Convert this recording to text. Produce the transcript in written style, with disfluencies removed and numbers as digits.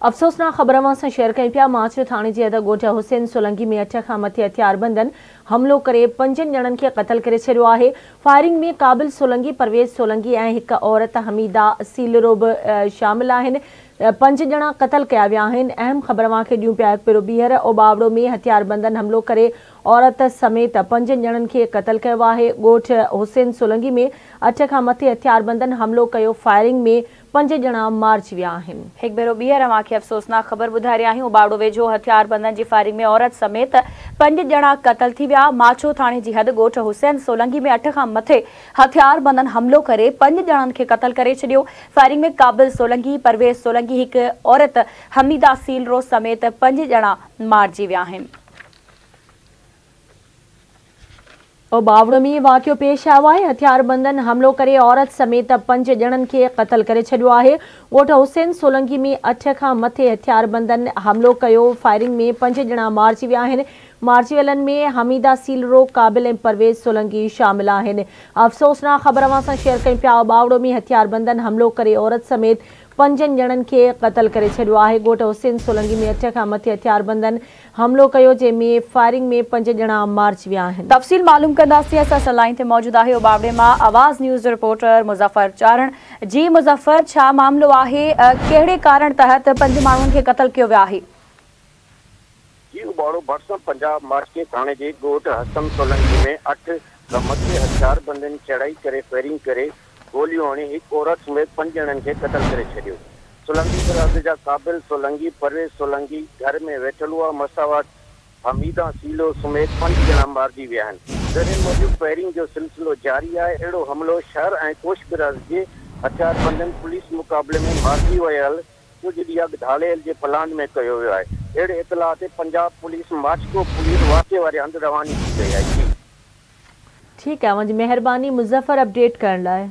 अफ़सोसनाक ख़बर से शेयर कई पिया। माचो थाने जे अद ॻोठ हुसैन सोलंकी में 8 खां मथे हथियारबंदनि हमलो करे 5 ॼणनि खे क़तल करे छॾियो आहे। फायरिंग में काबिल सोलंकी, परवेज़ सोलंकी ऐं हिक औरत हमीदा सीलरो बि शामिल आहिनि। 5 ॼणा क़तल कया विया आहिनि। अहम ख़बर खे ॾियूं पिया पियो। ॿीहर ओबावड़ो में हथियारबंदनि हमलो करे औरत समेत 5 ॼणनि खे क़तल कयो आहे। ॻोठ हुसैन सोलंकी में 8 खां मथे हथियारबंदनि हमलो कयो। फायरिंग में 5 ॼणा मारिजी विया आहिनि। हिकु भेरो ॿीहर अव्हांखे अफ़सोसनाक ख़बर ॿुधाए रहिया आहियूं। ओबावड़ो वेझो हथियारबंदनि जी फायरिंग में औरत समेत 5 ॼणा क़तल थी विया। माचो थाणे जी हद ॻोठ हुसैन सोलंकी में 8 खां मथे हथियारबंदनि हमलो करे 5 ॼणनि खे क़तल करे छॾियो। फायरिंग में काबिल सोलंकी, परवेज़ सोलंकी, हिकु औरत हमीदा सीलरो समेत 5 ॼणा मारिजी विया आहिनि। ओबावड़ो में वाक़ियो पेश आयो आहे। हथियारबंदनि हमलो करे औरत समेत 5 ॼणनि खे क़तल करे छॾियो आहे। ॻोठ हुसैन सोलंकी में 8 खां मथे हथियारबंदनि हमलो कयो। फायरिंग में 5 ॼणा मारिजी विया आहिनि। मारिजी में हमीदा सीलरो, काबिल ऐं परवेज़ सोलंकी शामिल आहिनि। अफ़सोसनाक ख़बर सां शेयर कई पिया। ओबावड़ो में हथियारबंदनि हमलो करे औरत समेत 5 ॼणनि खे क़तल करे छॾियो आहे। ॻोठ हुसैन सोलंकी में 8 खां मथे हथियारबंदनि हमलो कयो, जंहिंमें फायरिंग में 5 ॼणा मारिजी विया आहिनि। तफ़सील मालूम कंदासीं। असां लाइन ते मौजूद आहे ओबावड़े मां आवाज़ न्यूज़ रिपोर्टर मुज़फ़र चारण। जी मुज़फ़र, छा मामलो आहे? कहिड़े कारण तहत 5 माण्हुनि खे क़तल कयो वियो आहे? जी, ओबावड़ो भरिसां पंजाब मार्के थाणे जे ॻोठ हसन सोलंकी में 8 खां मथे हथियारबंदनि चढ़ाई करे फायरिंग करे गोलियूं हणी हिकु औरत समेत 5 ॼणनि खे क़तल करे छॾियो। सोलंकी बरादरी जा काबिल सोलंकी, परवेज़ सोलंकी घर में वेठल हुआ। मसावट हमीदा सीलो समेत 5 ॼणा मारिजी विया आहिनि। ज़रिए मूजिब फायरिंग जो सिलसिलो जारी आहे। अहिड़ो हमलो शहर ऐं कोश बरादरी जे हथियारबंदनि पुलिस मुक़ाबले में मारिजी वियल कुझु ॾींहं अॻु धाड़ेल जे प्लान में कयो वियो आहे। अहिड़े इतला ते पंजाब पुलिस माचको पुलिस वाक़े वारे हंधि रवानी थी गई आहे। ठीक है, मुझे मेहरबानी मुज़फ़र अपडेट करण लाइ।